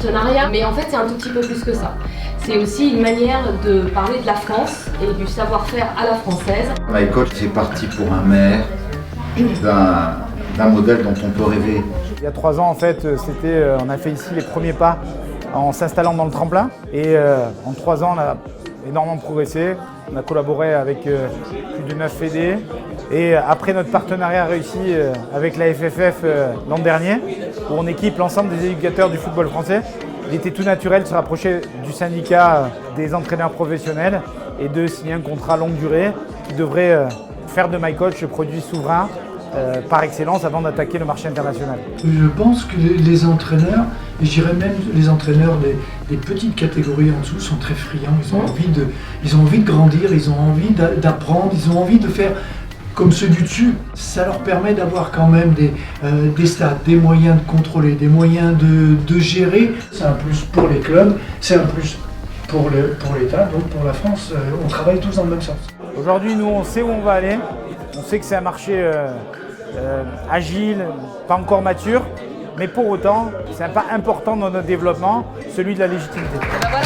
partenariat, mais en fait c'est un tout petit peu plus que ça. C'est aussi une manière de parler de la France et du savoir-faire à la française. MyCoach, c'est parti pour un maire d'un modèle dont on peut rêver. Il y a 3 ans, en fait, on a fait ici les premiers pas en s'installant dans le tremplin. Et en 3 ans, on a énormément progressé. On a collaboré avec plus de 9 fédés. Et après notre partenariat réussi avec la FFF l'an dernier, où on équipe l'ensemble des éducateurs du football français, il était tout naturel de se rapprocher du syndicat des entraîneurs professionnels et de signer un contrat longue durée qui devrait faire de MyCoach le produit souverain par excellence avant d'attaquer le marché international. Je pense que les entraîneurs, et je dirais même les entraîneurs des petites catégories en dessous, sont très friands. Ils ont envie de grandir, ils ont envie d'apprendre, ils ont envie de faire comme ceux du dessus. Ça leur permet d'avoir quand même des stats, des moyens de contrôler, des moyens de gérer. C'est un plus pour les clubs, c'est un plus pour l'État, donc pour la France. On travaille tous dans le même sens. Aujourd'hui, nous, on sait où on va aller. On sait que c'est un marché agile, pas encore mature, mais pour autant, c'est un pas important dans notre développement, celui de la légitimité. Voilà.